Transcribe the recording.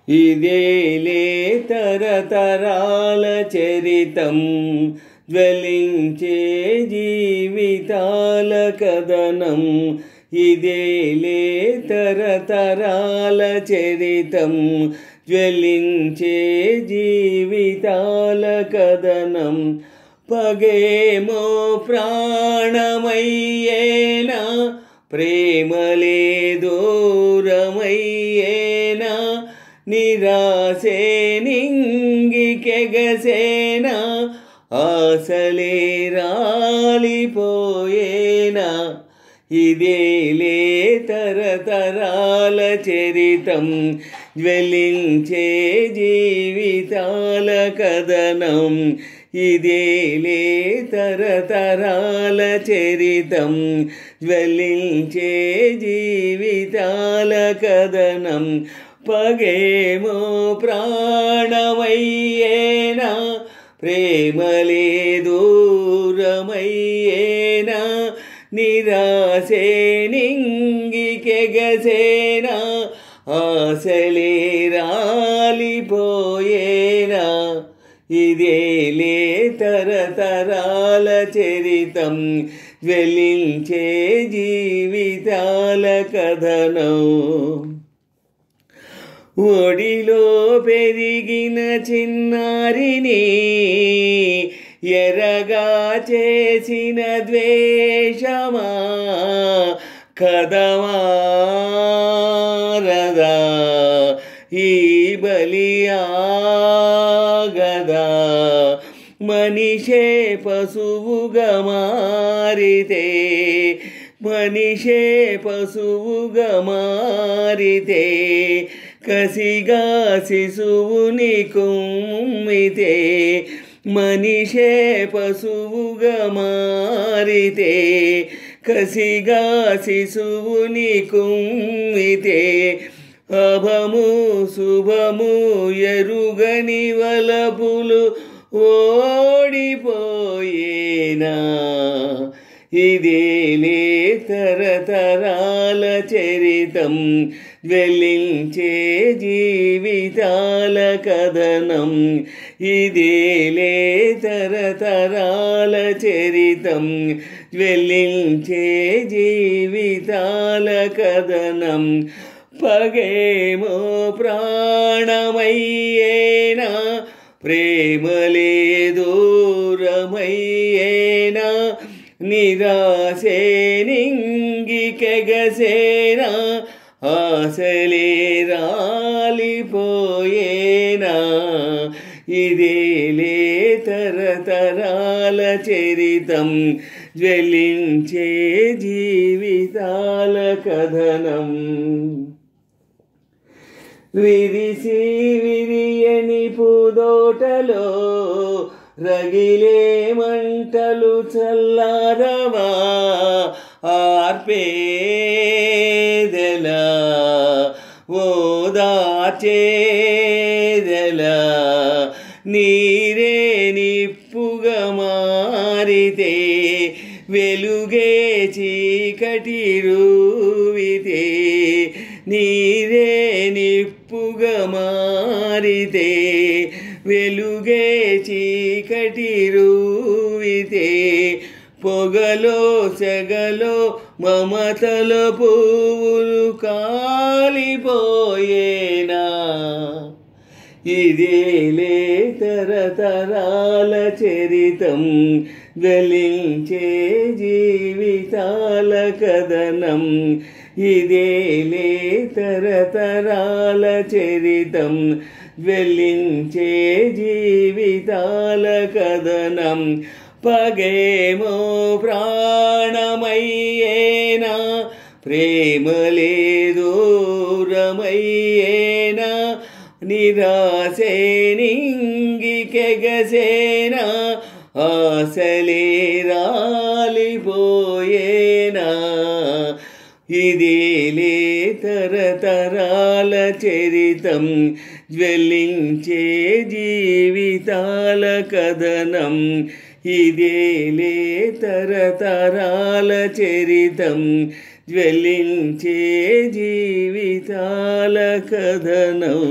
ఇదేలే తరతరాల చరితం జ్వలించే జీవితాల కథనం. ఇదేలే తరతరాల చరితం జ్వలించే జీవితాల కథనం. పగేమో ప్రాణమయ్యేనా, ప్రేమలే దూరమయ్యేనా, నిరాశే నింగికెగసేనా, ఆశలే రాలిపోయేనా. ఇదేలే తరతరాల చరితం జ్వలించే జీవితాల కథనం. ఇదేలే తరతరాల చరితం జ్వలించే జీవితాల కథనం. పగేమో ప్రాణమయ్యేనా, ప్రేమలే దూరమయ్యేనా, నిరాశే నింగికెగసేనా, ఆశలే రాలిపోయేనా. ఇదేలే తరతరాల చరితం జ్వలించే జీవితాల కథనం. ఒడిలో పెరిగిన చిన్నారిని ఎరగా చేసిన ద్వేషమా, కదమారదా ఈ బలియాగదా. మనిషే పశువుగా మారితే, మనిషే పశువుగా మారితే, కసిగా శిశువుని కుమ్మితే. మనిషే పశువుగా మారితే, కసిగా శిశువుని కుమ్మితే. అభము శుభము ఎరుగని వలపులు ఓడిపోయేనా. ఇదేలే తరతరాల చరితం జ్వలించే జీవితాల కథనం. ఇదేలే తరతరాల చరితం జ్వలించే జీవితాల కథనం. పగేమో ప్రాణమయ్యేనా, ప్రేమలే దూరమయ్యేనా, నిరాశే నింగికెగసేనా, ఆశలే రాలిపోయేనా. ఇదేలే తరతరాల చరితం జ్వలించే జీవితాల కథనం. విరిసి విరియని పూదోటలో రగిలే మంటలు చల్లారవా, ఆర్పేదెలా ఓదార్చేదెలా. నీరే నిప్పుగా మారితే, వెలుగే చీకటి రూవితే. నీరే నిప్పుగా మారితే, వెలుగే చీకటి రూవితే. పొగలో సెగలో మమతల పువ్వులు కాలిపోయేనా. ఇదేలే తరతరాల చరితం జ్వలించే జీవితాల కథనం. ఇదేలే తరతరాల చరితం జ్వలించే జీవితాల కథనం. పగేమో ప్రాణమయ్యేనా, ప్రేమలే దూరమయ్యేనా, నిరాశే నింగికెగసేనా, ఆశలే రాలిపోయేనా. ఇదేలే తరతరాల చరితం జ్వలించే జీవితాల కథనం. ఇదేలే తరతరాల చరితం జ్వలించే జీవితాల కథనం.